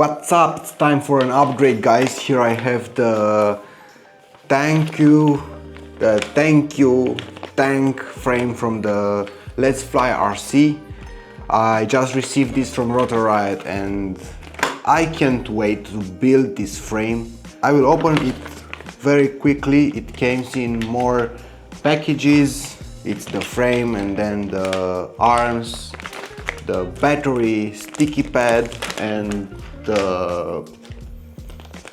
What's up? It's time for an upgrade, guys. Here I have the TanQ tank frame from the Let's Fly RC. I just received this from Rotor Riot and I can't wait to build this frame. I will open it very quickly. It came in more packages. It's the frame and then the arms, the battery, sticky pad and the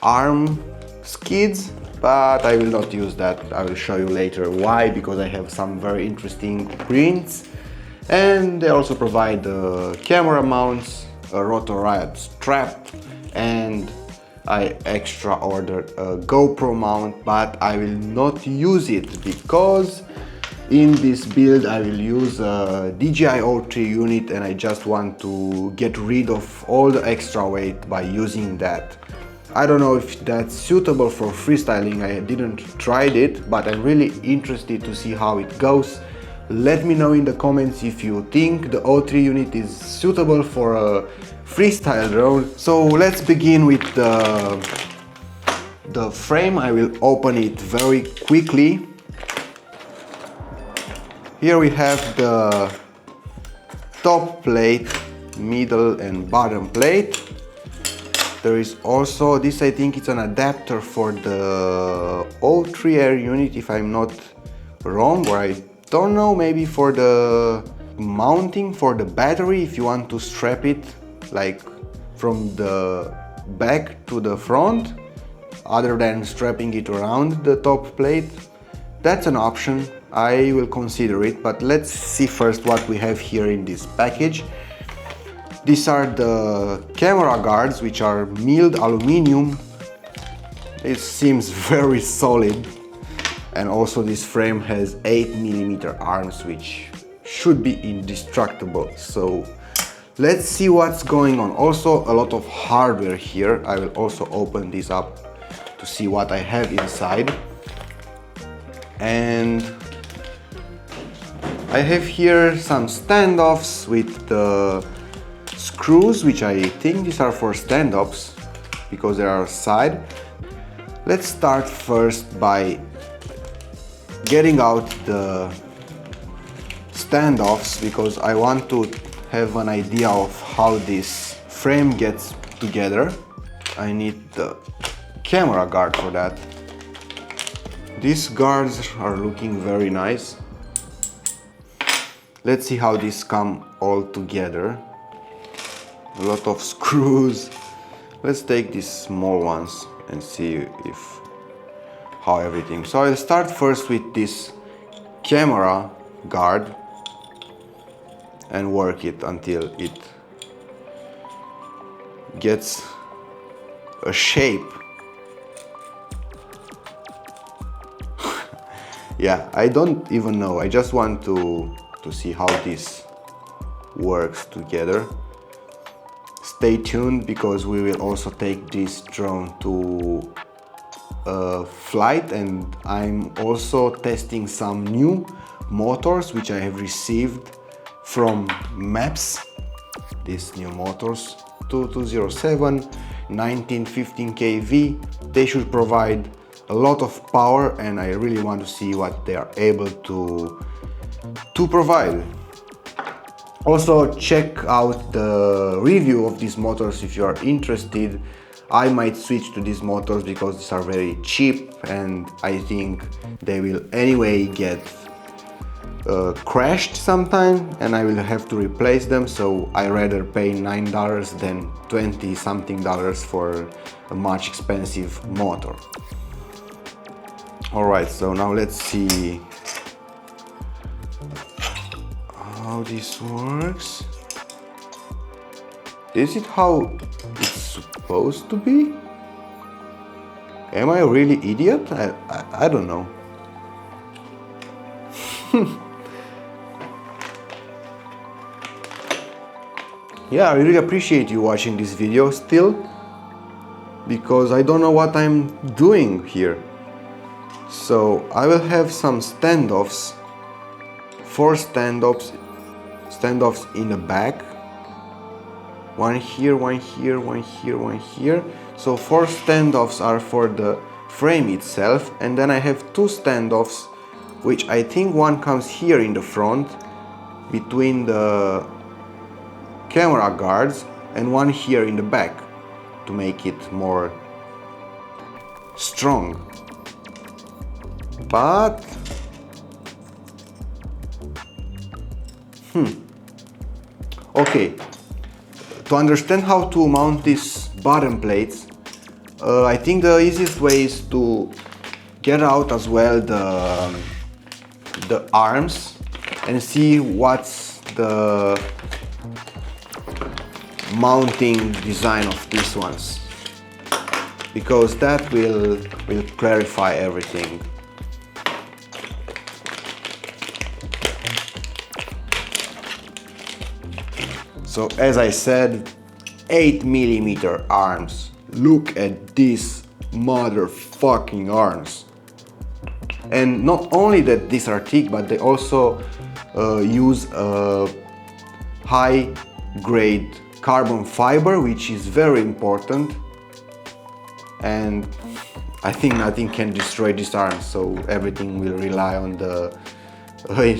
arm skids, but I will not use that. I will show you later why, because I have some very interesting prints. And they also provide the camera mounts, a Rotor Riot strap, and I extra ordered a GoPro mount, but I will not use it because in this build I will use a DJI O3 unit and I just want to get rid of all the extra weight by using that. I don't know if that's suitable for freestyling. I didn't try it, but I'm really interested to see how it goes. Let me know in the comments if you think the O3 unit is suitable for a freestyle drone. So let's begin with the frame. I will open it very quickly. Here we have the top plate, middle and bottom plate. There is also this, I think it's an adapter for the O3 Air Unit, if I'm not wrong, or I don't know, maybe for the mounting for the battery, if you want to strap it like from the back to the front, other than strapping it around the top plate. That's an option. I will consider it, but let's see first what we have here in this package. These are the camera guards, which are milled aluminum. It seems very solid. And also this frame has 8mm arms, which should be indestructible. So let's see what's going on. Also a lot of hardware here. I will also open this up to see what I have inside. And I have here some standoffs with the screws, which I think these are for standoffs because they are side. Let's start first by getting out the standoffs because I want to have an idea of how this frame gets together. I need the camera guard for that. These guards are looking very nice. Let's see how these come all together. A lot of screws. Let's take these small ones and see how everything. So I'll start first with this camera guard and work it until it gets a shape. Yeah, I don't even know. I just want to see how this works together. Stay tuned because we will also take this drone to a flight, and I'm also testing some new motors which I have received from MEPS. These new motors, 2207, 1915 kV. They should provide a lot of power and I really want to see what they are able to provide. Also check out the review of these motors if you are interested. I might switch to these motors because these are very cheap and I think they will anyway get crashed sometime and I will have to replace them, so I rather pay $9 than $20 something for a much expensive motor. Alright, so now let's see how this works. Is it how it's supposed to be? Am I really idiot? I don't know. Yeah, I really appreciate you watching this video still, because I don't know what I'm doing here. So I will have some standoffs, 4 standoffs in the back, one here, one here, one here, one here. So 4 standoffs are for the frame itself, and then I have 2 standoffs, which I think one comes here in the front between the camera guards, and one here in the back to make it more strong. But okay, to understand how to mount these bottom plates, I think the easiest way is to get out as well the arms and see what's the mounting design of these ones, because that will clarify everything. So as I said, 8mm arms. Look at these motherfucking arms. And not only that these are thick, but they also use a high grade carbon fiber, which is very important. And I think nothing can destroy these arms, so everything will rely on the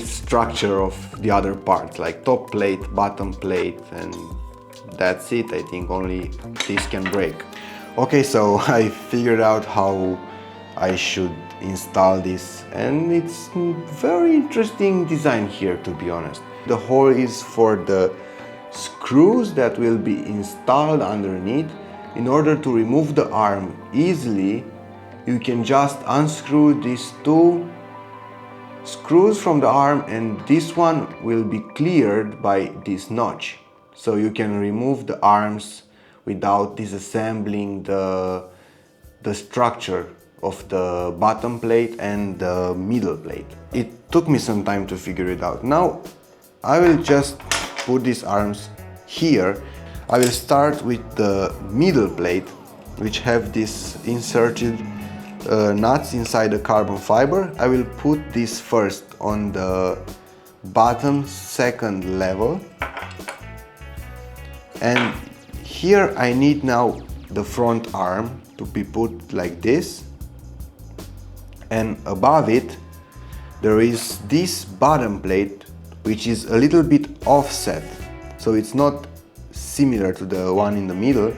structure of the other parts, like top plate, bottom plate, and that's it. I think only this can break. Okay, so I figured out how I should install this, and it's very interesting design here, to be honest. The hole is for the screws that will be installed underneath. In order to remove the arm easily, you can just unscrew these 2 screws from the arm, and this one will be cleared by this notch. So you can remove the arms without disassembling the structure of the bottom plate and the middle plate. It took me some time to figure it out. Now I will just put these arms here. I will start with the middle plate, which have this inserted nuts inside the carbon fiber. I will put this first on the bottom second level, and here I need now the front arm to be put like this, and above it there is this bottom plate, which is a little bit offset, so it's not similar to the one in the middle.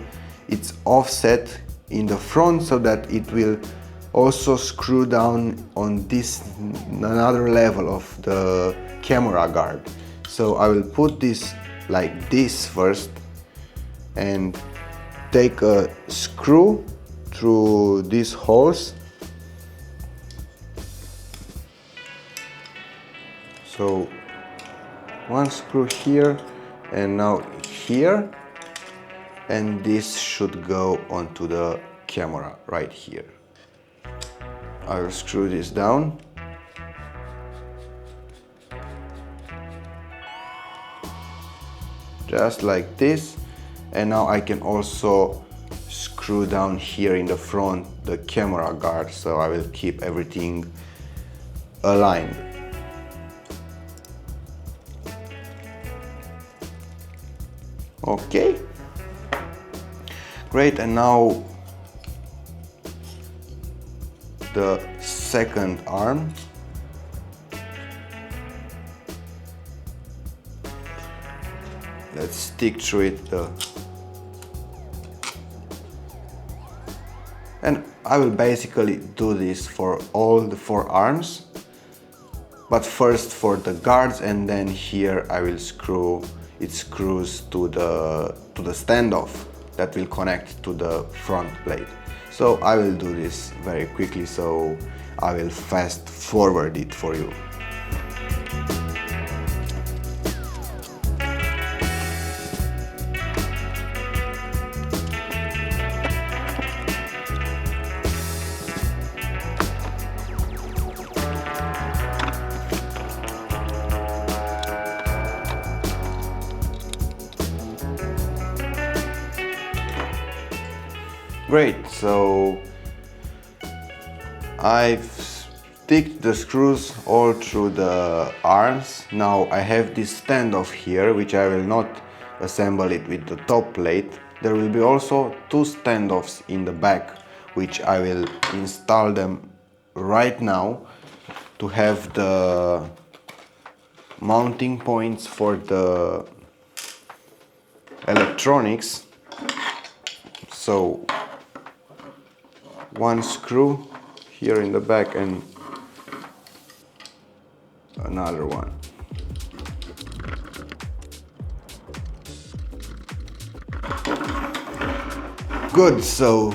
It's offset in the front so that it will also screw down on this another level of the camera guard. So I will put this like this first and take a screw through these holes. So one screw here and now here, and this should go onto the camera right here. I will screw this down. Just like this, and now I can also screw down here in the front the camera guard, so I will keep everything aligned. Okay, great. And now the second arm. Let's stick through it, and I will basically do this for all the 4 arms, but first for the guards, and then here I will screw it screws to the standoff that will connect to the front plate. So I will do this very quickly, so I will fast forward it for you. Great, so I've sticked the screws all through the arms. Now I have this standoff here, which I will not assemble it with the top plate. There will be also two standoffs in the back, which I will install them right now to have the mounting points for the electronics. So one screw here in the back and another one. Good, so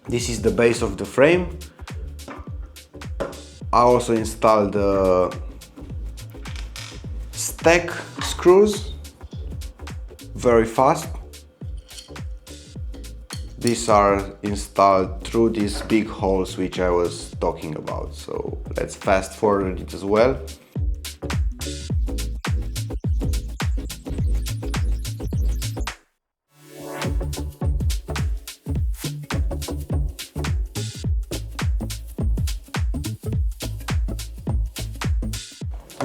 this is the base of the frame. I also installed the stack screws very fast. These are installed through these big holes which I was talking about, so let's fast forward it as well.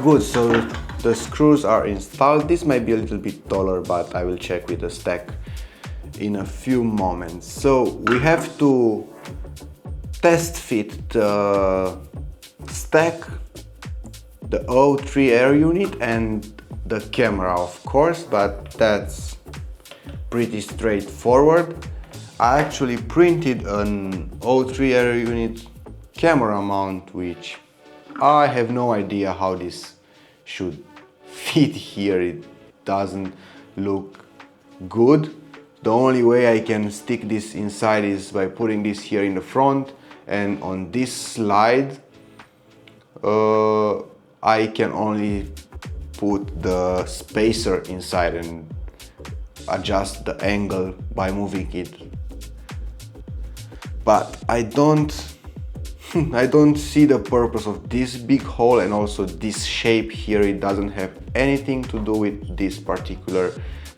Good, so the screws are installed. This might be a little bit taller, but I will check with the stack in a few moments. So we have to test fit the stack, the O3 Air Unit and the camera, of course, but that's pretty straightforward. I actually printed an O3 Air Unit camera mount, which I have no idea how this should fit here. It doesn't look good. The only way I can stick this inside is by putting this here in the front, and on this slide I can only put the spacer inside and adjust the angle by moving it. But I don't see the purpose of this big hole, and also this shape here, it doesn't have anything to do with this particular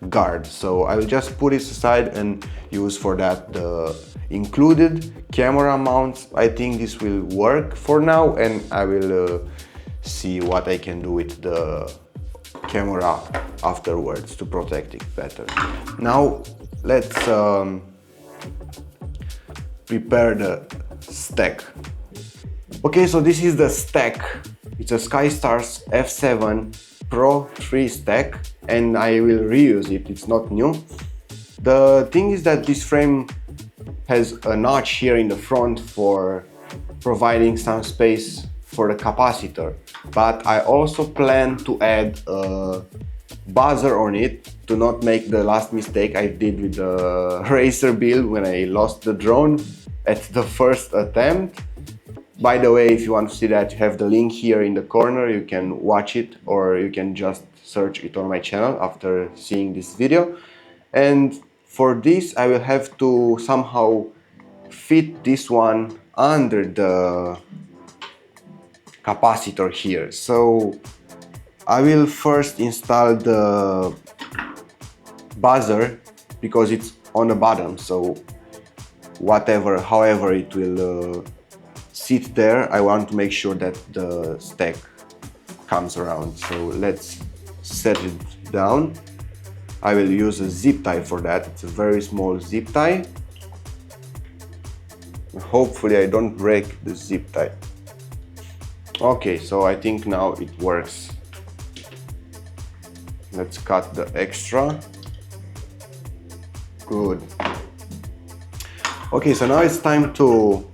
guard. So I will just put it aside and use for that the included camera mounts. I think this will work for now, and I will see what I can do with the camera afterwards to protect it better. Now let's prepare the stack. Okay, so this is the stack. It's a Skystars F7 Pro 3 stack, and I will reuse it. It's not new. The thing is that this frame has a notch here in the front for providing some space for the capacitor, but I also plan to add a buzzer on it to not make the last mistake I did with the racer build when I lost the drone at the first attempt. By the way, if you want to see that, you have the link here in the corner. You can watch it, or you can just search it on my channel after seeing this video. And for this, I will have to somehow fit this one under the capacitor here. So I will first install the buzzer because it's on the bottom. So however it will sit there, I want to make sure that the stack comes around. So let's set it down. I will use a zip tie for that. It's a very small zip tie. Hopefully I don't break the zip tie. Okay, so I think now it works. Let's cut the extra. Good. Okay, so now it's time to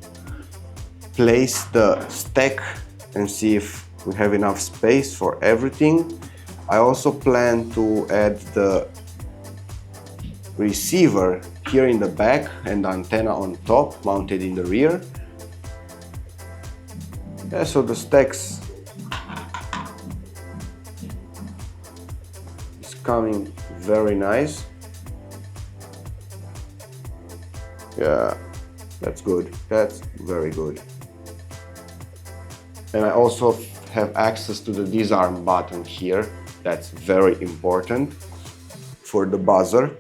place the stack and see if we have enough space for everything. I also plan to add the receiver here in the back and the antenna on top, mounted in the rear. Yeah, so the stacks is coming very nice. Yeah, that's good. That's very good. And I also have access to the disarm button here. That's very important for the buzzer.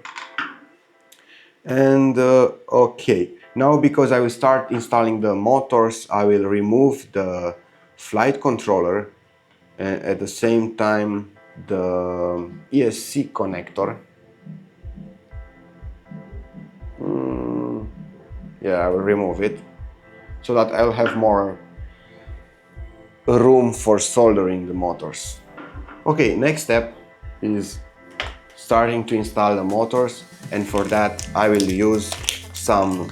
And okay, now because I will start installing the motors, I will remove the flight controller and at the same time the ESC connector. Yeah, I will remove it so that I'll have more room for soldering the motors. Okay, next step is starting to install the motors, and for that I will use some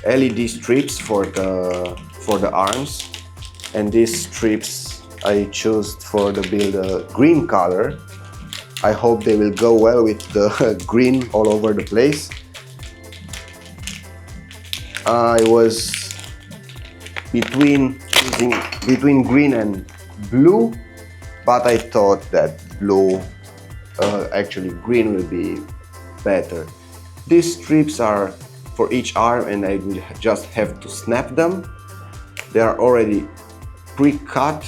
LED strips for the arms, and these strips I chose for the build a green color. I hope they will go well with the green all over the place. I was between green and blue, but I thought that blue, actually green will be better. These strips are for each arm and I will just have to snap them. They are already pre-cut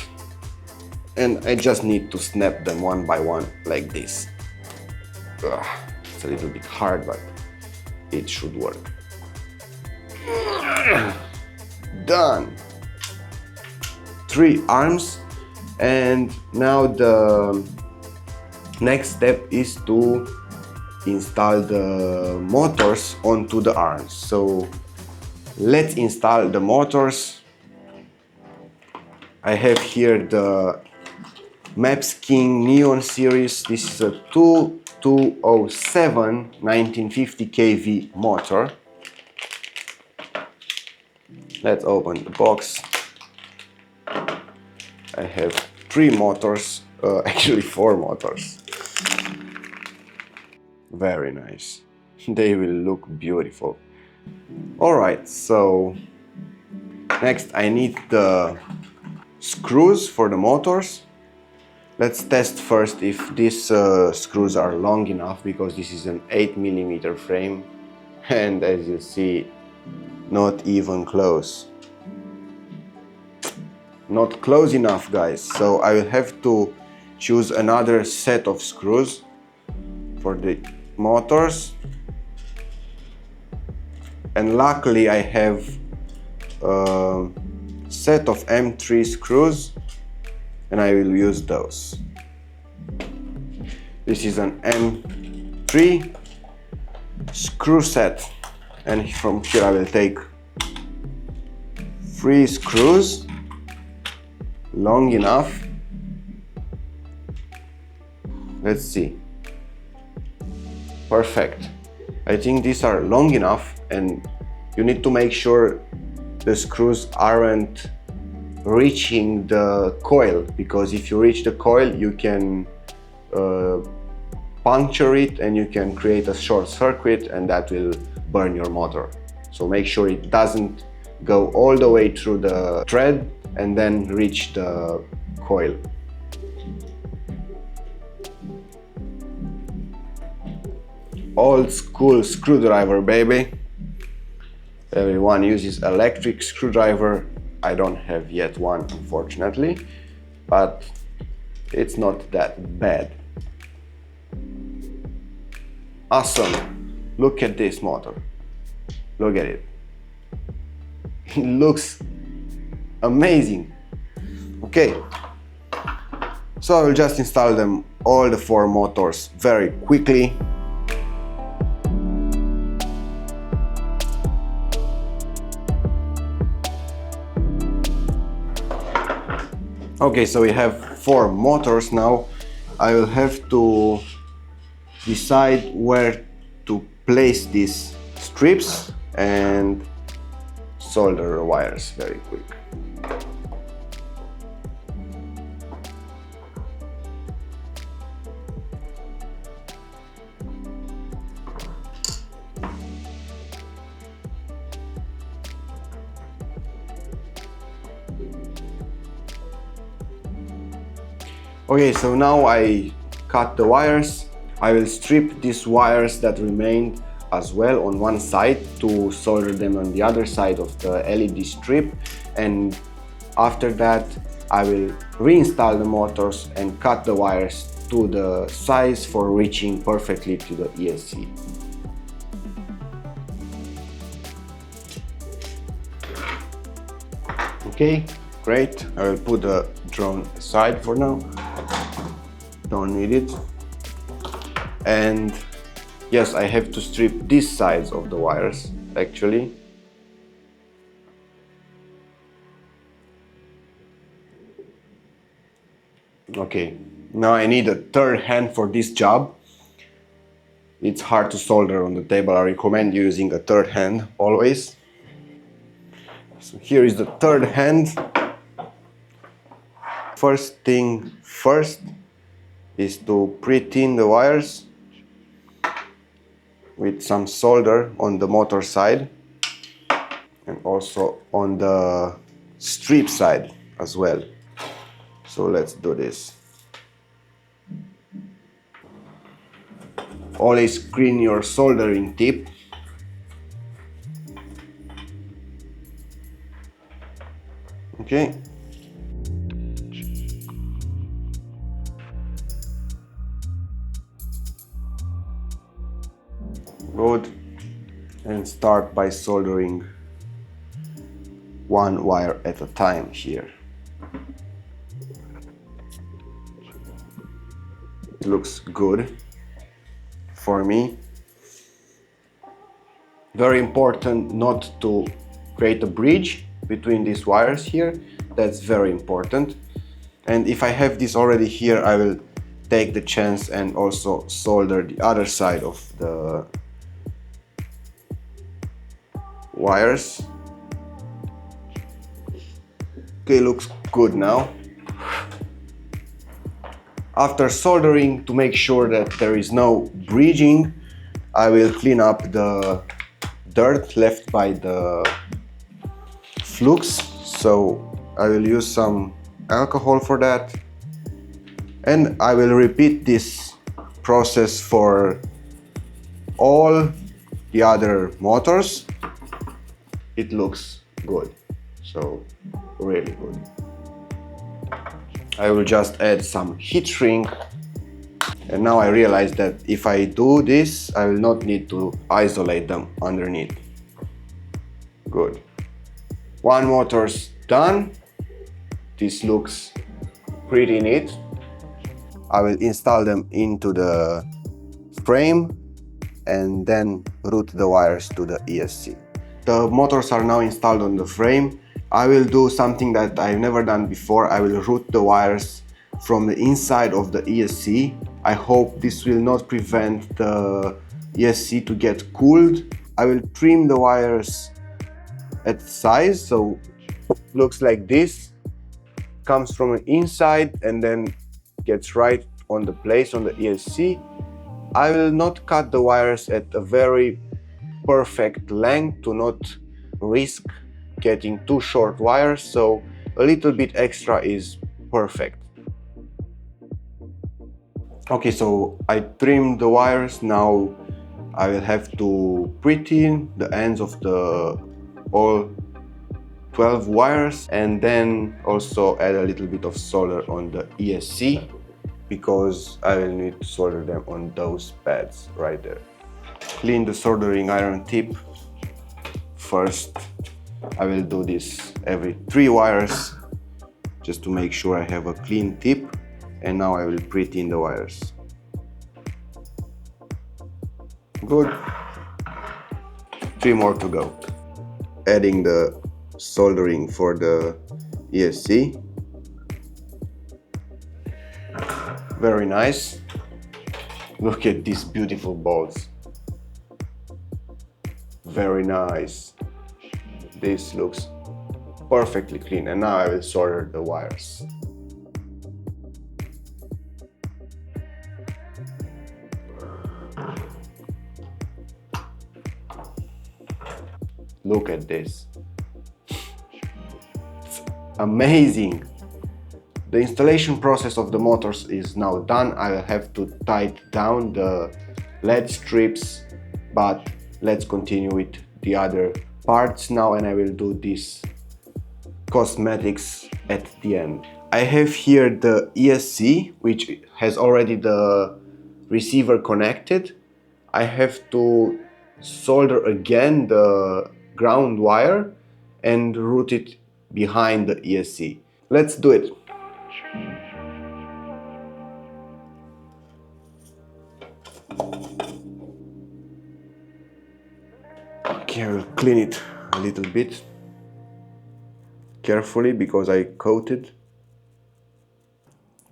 and I just need to snap them one by one like this. It's a little bit hard, but it should work. Done! 3 arms, and now the next step is to install the motors onto the arms. So let's install the motors. I have here the MEPS King Neon series. This is a 2207 1950 kV motor. Let's open the box. I have 3 motors, actually 4 motors. Very nice. They will look beautiful. Alright, so next I need the screws for the motors. Let's test first if these screws are long enough, because this is an 8mm frame and as you see, not even close. Not close enough, guys. So I will have to choose another set of screws for the motors. And luckily I have a set of M3 screws and I will use those. This is an M3 screw set. And from here I will take 3 screws, long enough. Let's see. Perfect. I think these are long enough, and you need to make sure the screws aren't reaching the coil, because if you reach the coil you can puncture it and you can create a short circuit and that will burn your motor. So make sure it doesn't go all the way through the thread and then reach the coil. Old school screwdriver, baby. Everyone uses electric screwdriver. I don't have yet one, unfortunately, but it's not that bad. Awesome. Look at this motor. Look at it. It looks amazing. Okay. So I will just install them, all the 4 motors, very quickly. Okay, so we have 4 motors now. I will have to decide where to place these strips and solder the wires very quick. Okay, so now I cut the wires. I will strip these wires that remained as well on one side to solder them on the other side of the LED strip, and after that I will reinstall the motors and cut the wires to the size for reaching perfectly to the ESC. Okay, great. I will put the drone aside for now. don't need it. And yes, I have to strip these sides of the wires actually. Okay, now I need a third hand for this job. It's hard to solder on the table. I recommend using a third hand always. So here is the third hand. First thing first is to pre-tin the wires with some solder on the motor side and also on the strip side as well. So let's do this. Always clean your soldering tip. Okay. Good. And start by soldering one wire at a time here. It looks good for me. Very important not to create a bridge between these wires here. That's very important. And if I have this already here, I will take the chance and also solder the other side of the wires. Okay, looks good now. After soldering, to make sure that there is no bridging, I will clean up the dirt left by the flukes. So I will use some alcohol for that. And I will repeat this process for all the other motors. It looks good, so really good. I will just add some heat shrink, and now I realize that if I do this, I will not need to isolate them underneath. Good. One motor's done. This looks pretty neat. I will install them into the frame and then route the wires to the ESC. The motors are now installed on the frame. I will do something that I've never done before. I will route the wires from the inside of the ESC. I hope this will not prevent the ESC to get cooled. I will trim the wires at size, so looks like this. Comes from the inside and then gets right on the place on the ESC. I will not cut the wires at a very perfect length to not risk getting too short wires, so a little bit extra is perfect. Okay, so I trimmed the wires. Now I will have to pre-tin the ends of the all 12 wires and then also add a little bit of solder on the ESC because I will need to solder them on those pads right there. Clean the soldering iron tip. First, I will do this every 3 wires just to make sure I have a clean tip, and now I will pre-tin the wires. Good. 3 more to go. Adding the soldering for the ESC. Very nice. Look at these beautiful bolts. Very nice. This looks perfectly clean, and now I will solder the wires. Look at this. It's amazing. The installation process of the motors is now done. I will have to tighten down the LED strips, but let's continue with the other parts now, and I will do this cosmetics at the end. I have here the ESC, which has already the receiver connected. I have to solder again the ground wire and route it behind the ESC. Let's do it. Okay, I will clean it a little bit carefully because I coated.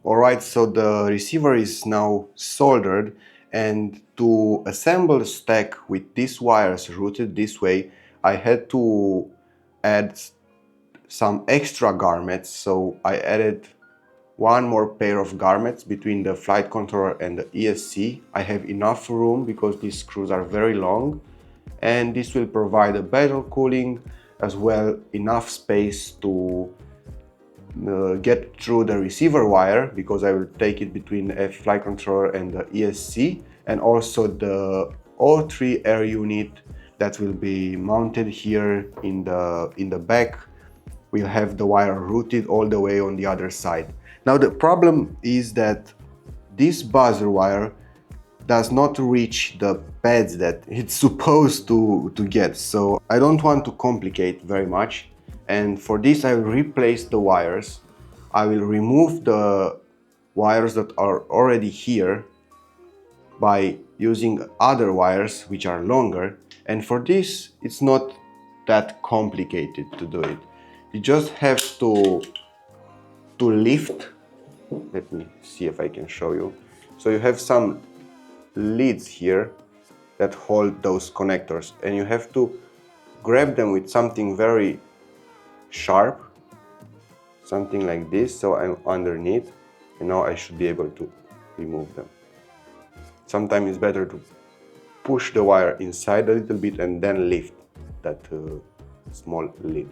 Alright, so the receiver is now soldered, and to assemble the stack with these wires routed this way, I had to add some extra garments. So I added one more pair of garments between the flight controller and the ESC. I have enough room because these screws are very long, and this will provide a better cooling as well, enough space to get through the receiver wire, because I will take it between the flight controller and the ESC, and also the O3 Air Unit that will be mounted here in the back will have the wire routed all the way on the other side. Now the problem is that this buzzer wire does not reach the pads that it's supposed to get, so I don't want to complicate very much, and for this I will replace the wires. I will remove the wires that are already here by using other wires which are longer, and for this it's not that complicated to do it. You just have to lift. Let me see if I can show you. So you have some lids here that hold those connectors, and you have to grab them with something very sharp, something like this. So I'm underneath, and now I should be able to remove them. Sometimes it's better to push the wire inside a little bit and then lift that small lid.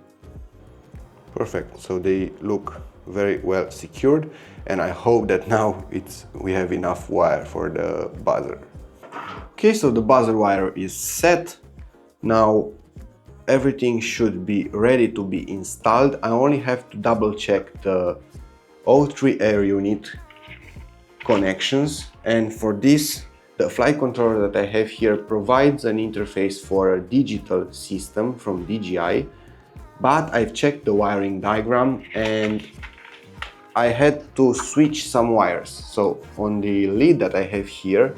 Perfect, so they look very well secured, and I hope that now we have enough wire for the buzzer. Okay, so the buzzer wire is set. Now everything should be ready to be installed. I only have to double check the O3 Air Unit connections, and for this the flight controller that I have here provides an interface for a digital system from DJI, but I've checked the wiring diagram and I had to switch some wires. So on the lead that I have here,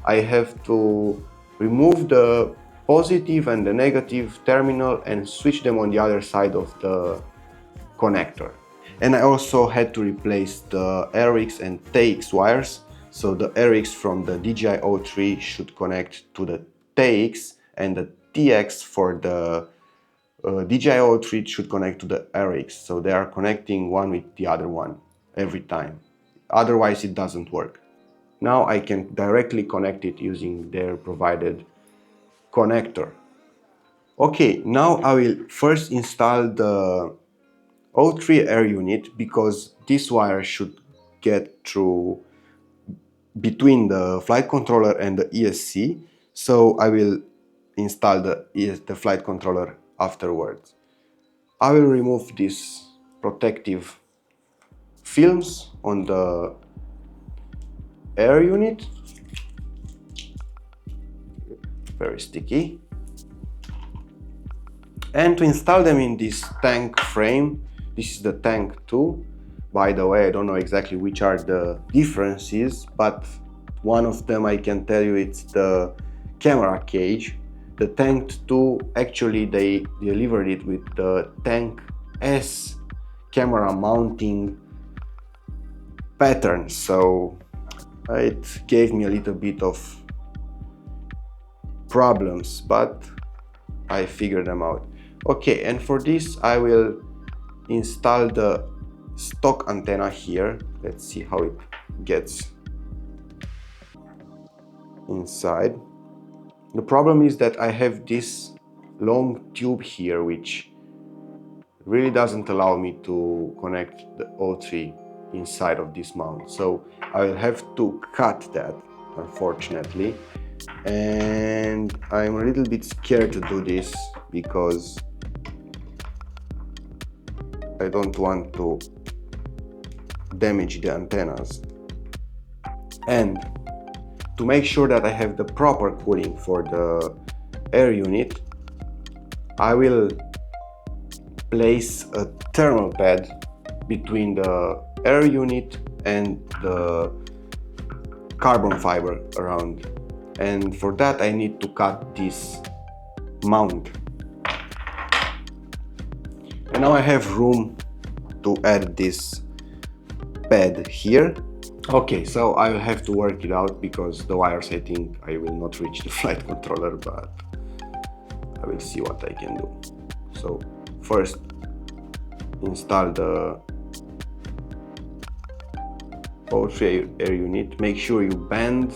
I have to remove the positive and the negative terminal and switch them on the other side of the connector. And I also had to replace the RX and TX wires. So the RX from the DJI O3 should connect to the TX, and the TX for the DJI O3 should connect to the RX. So they are connecting one with the other one every time. Otherwise it doesn't work. Now I can directly connect it using their provided connector. Okay, now I will first install the O3 Air Unit, because this wire should get through between the flight controller and the ESC. So I will install the flight controller afterwards. I will remove these protective films on the Air Unit. Very sticky. And to install them in this TanQ frame, this is the TanQ. By the way, I don't know exactly which are the differences, but one of them I can tell you, it's the camera cage. The TanQ actually they delivered it with the TanQ camera mounting pattern, so it gave me a little bit of problems, but I figured them out. Okay, and for this I will install the stock antenna here. Let's see how it gets inside. The problem is that I have this long tube here which really doesn't allow me to connect the O3 inside of this mount, so I will have to cut that, unfortunately, and I'm a little bit scared to do this because I don't want to damage the antennas. And to make sure that I have the proper cooling for the air unit, I will place a thermal pad between the air unit and the carbon fiber around, and for that I need to cut this mount. And now I have room to add this pad here. Okay, so I will have to work it out because the wires, I think I will not reach the flight controller, but I will see what I can do. So first install the O3 Air Unit. Make sure you bend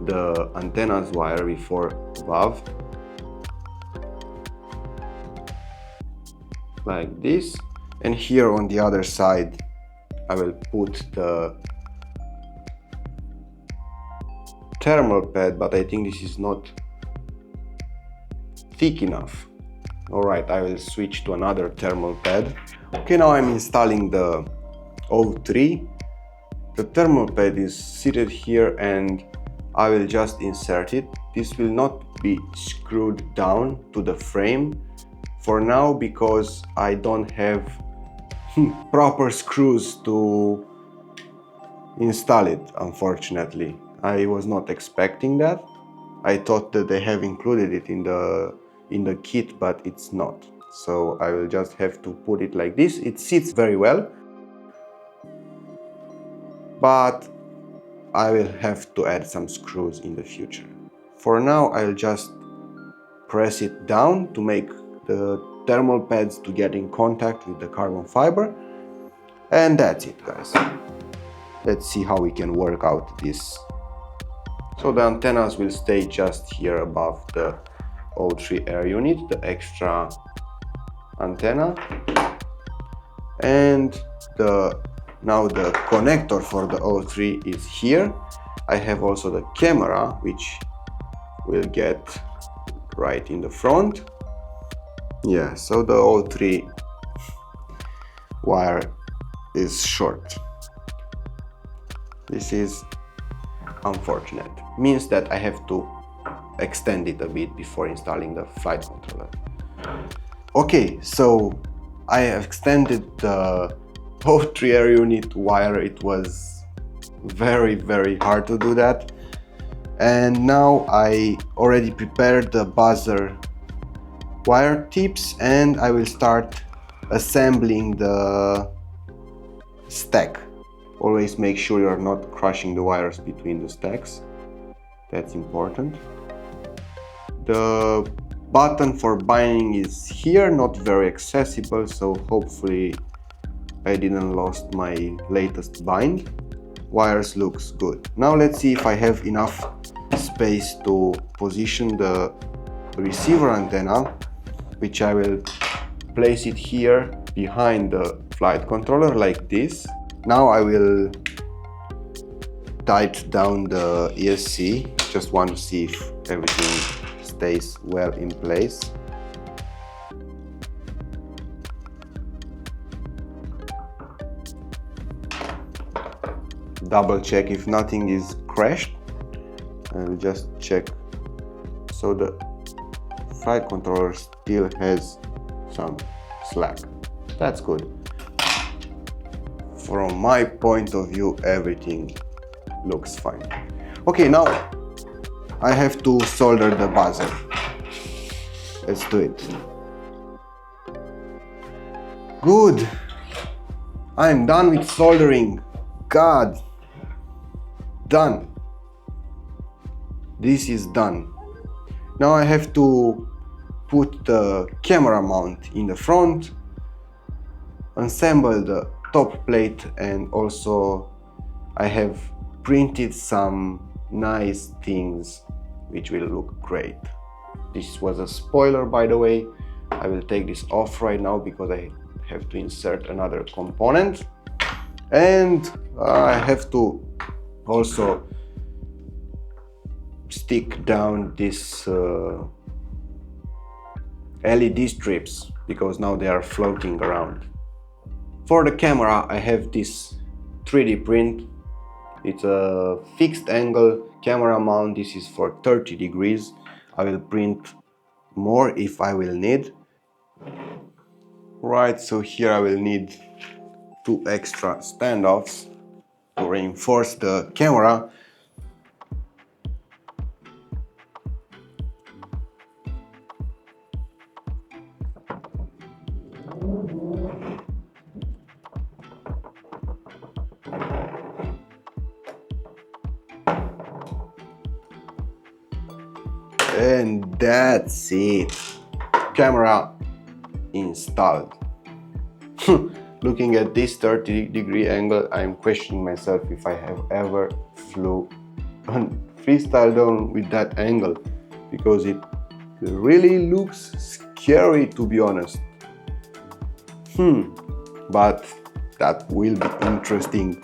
the antenna's wire before above, like this. And here on the other side I will put the thermal pad, but I think this is not thick enough. Alright, I will switch to another thermal pad. Okay, now I'm installing the O3. The thermal pad is seated here and I will just insert it. This will not be screwed down to the frame for now because I don't have proper screws to install it, unfortunately. I was not expecting that. I thought that they have included it in the kit, but it's not. So I will just have to put it like this. It sits very well, but I will have to add some screws in the future. For now, I'll just press it down to make the thermal pads to get in contact with the carbon fiber. And that's it, guys. Let's see how we can work out this. So the antennas will stay just here above the O3 Air Unit, the extra antenna. And now the connector for the O3 is here. I have also the camera, which will get right in the front. Yeah, so the O3 wire is short. This is unfortunate. Means that I have to extend it a bit before installing the flight controller. Okay, so I have extended the O3 Air Unit wire. It was very hard to do that. And now I already prepared the buzzer wire tips and I will start assembling the stack. Always make sure you're not crushing the wires between the stacks. That's important. The button for binding is here, not very accessible, so hopefully I didn't lost my latest bind. Wires looks good. Now let's see if I have enough space to position the receiver antenna, which I will place it here behind the flight controller like this. Now I will tighten down the ESC. Just want to see if everything stays well in place. Double check if nothing is crashed. I will just check. So the flight controller still has some slack. That's good. From my point of view, everything looks fine. Okay, now I have to solder the buzzer. Let's do it. Good. I'm done with soldering. God. Done. This is done. Now I have to put the camera mount in the front, assemble the top plate, and also I have printed some nice things which will look great. This was a spoiler, by the way. I will take this off right now because I have to insert another component, and I have to also stick down this LED strips because now they are floating around. For the camera, I have this 3D print. It's a fixed angle camera mount. This is for 30 degrees. I will print more if I will need. Right, so here I will need 2 extra standoffs to reinforce the camera. And that's it. Camera installed. Looking at this 30-degree angle, I'm questioning myself if I have ever flew on freestyle drone with that angle, because it really looks scary, to be honest. But that will be interesting,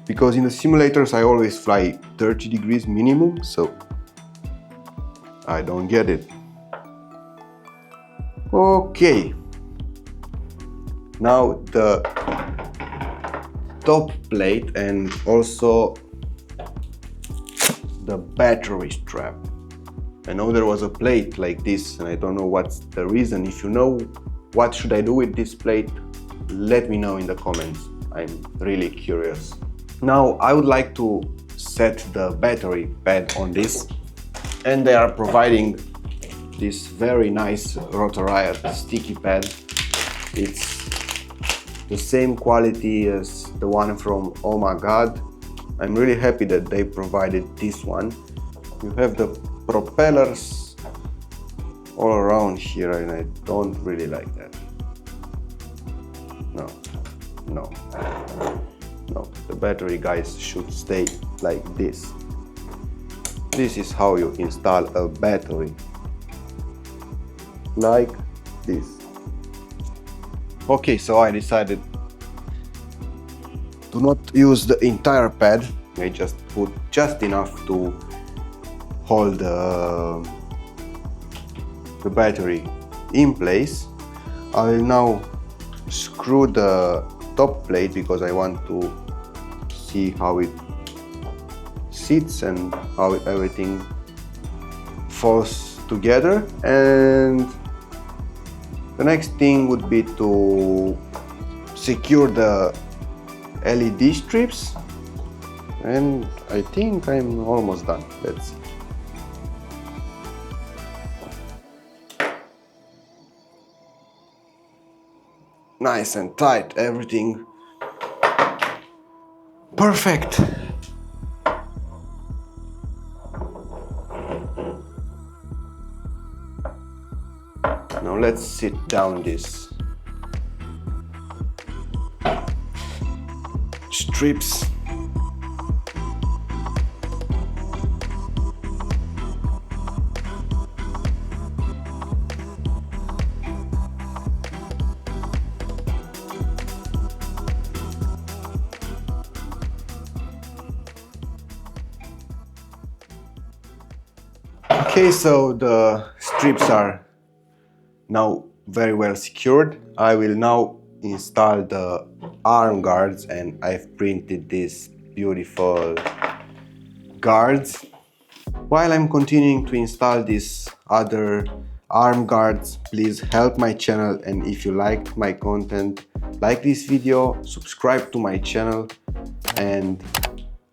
because in the simulators I always fly 30 degrees minimum, so I don't get it. Okay, now the top plate and also the battery strap. I know there was a plate like this and I don't know what's the reason. If you know what should I do with this plate, let me know in the comments. I'm really curious. Now I would like to set the battery pad on this, and they are providing this very nice Rotor Riot sticky pad. It's the same quality as the one from Oh My God. I'm really happy that they provided this one. You have the propellers all around here and I don't really like that. No. The battery guys should stay like this. This is how you install a battery. Like this. Okay, so I decided to not use the entire pad. I just put just enough to hold the battery in place. I will now screw the top plate because I want to see how it sits and how everything falls together. And the next thing would be to secure the LED strips, and I think I'm almost done. Let's see. Nice and tight, everything perfect. Now let's sit down these strips. Okay, so the strips are now very well secured. I will now install the arm guards, and I've printed these beautiful guards. While I'm continuing to install these other arm guards, please help my channel, and if you liked my content, like this video, subscribe to my channel, and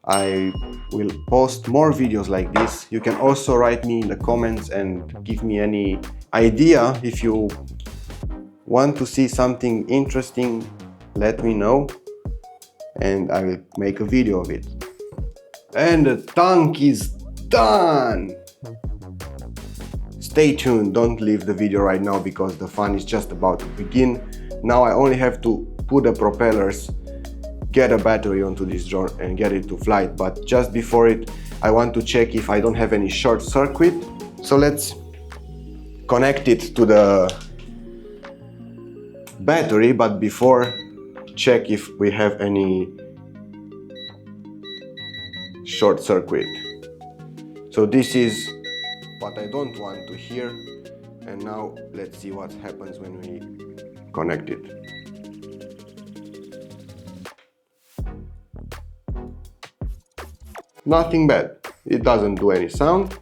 I will post more videos like this. You can also write me in the comments and give me any idea. If you want to see something interesting, let me know and I will make a video of it. And the tank is done! Stay tuned, don't leave the video right now because the fun is just about to begin. Now I only have to put the propellers, get a battery onto this drone and get it to flight. But just before it, I want to check if I don't have any short circuit. So let's connect it to the battery, but before, check if we have any short circuit. So this is what I don't want to hear. And now let's see what happens when we connect it. Nothing bad, it doesn't do any sound,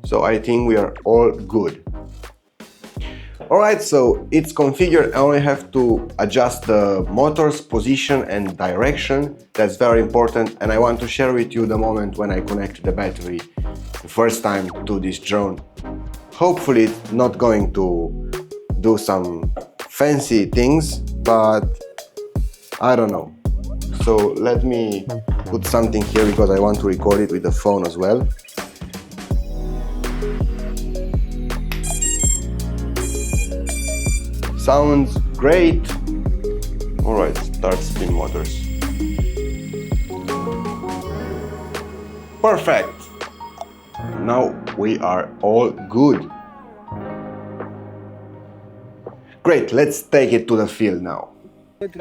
so I think we are all good. Alright, so it's configured. I only have to adjust the motor's position and direction. That's very important, and I want to share with you the moment when I connect the battery the first time to this drone. Hopefully it's not going to do some fancy things, but I don't know. So let me put something here because I want to record it with the phone as well. Sounds great. Alright, start spin motors. Perfect! Now we are all good. Great, let's take it to the field now. What's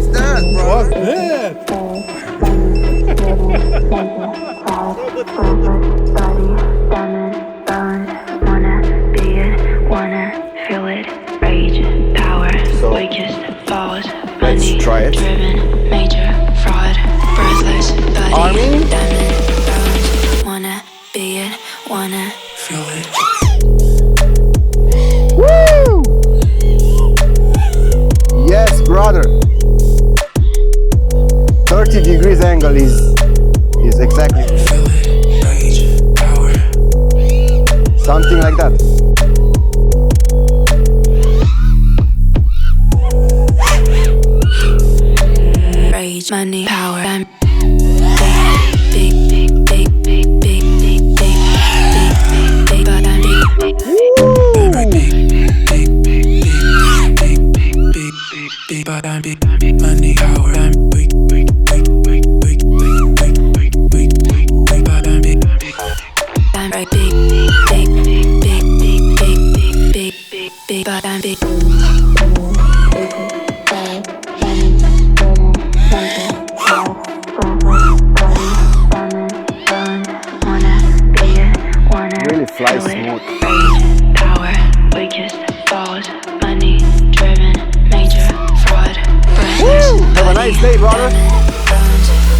that, bro? What's that? Let's try it. Army? Wanna be it, wanna feel it. Woo! Yes, brother. 30 degrees angle is exactly Feel it, rage, power. something like that. Rage, money, power. I'm big, big, big, big, big, big, big, big, big, but I'm big, big, but I'm big, money, power. I'm big, big, big, big, big, big, big, big, big, big, but I'm big, I'm right, big, big, big, big, big, big, big, big, big, but I'm big. Really flies smooth. Rage, power, weakest, balls, money, driven, major, fraud, breathless. Have a nice day, brother.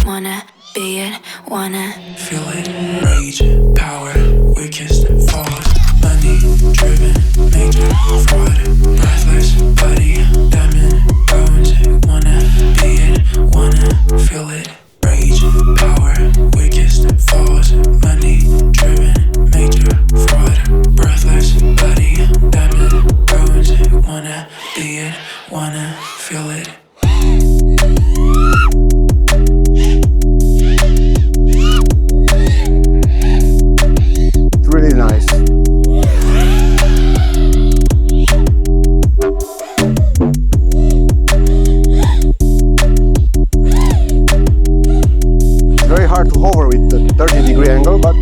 Wanna be it, wanna feel it. Rage, power, weakest, falls, money, driven, major, fraud, breathless, body, diamond, bones. Wanna be it, wanna feel it. Rage, power, weakest, falls, money, driven, major, fraud, breathless, body, diamond, bones. Wanna be it, wanna feel it. It's really nice. It's very hard to hover with the 30-degree angle, but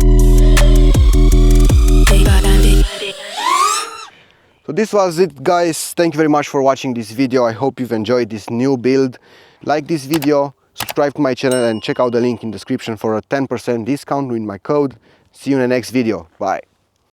so this was it, guys. Thank you very much for watching this video. I hope you've enjoyed this new build. Like this video, subscribe to my channel and check out the link in the description for a 10% discount with my code. See you in the next video. Bye.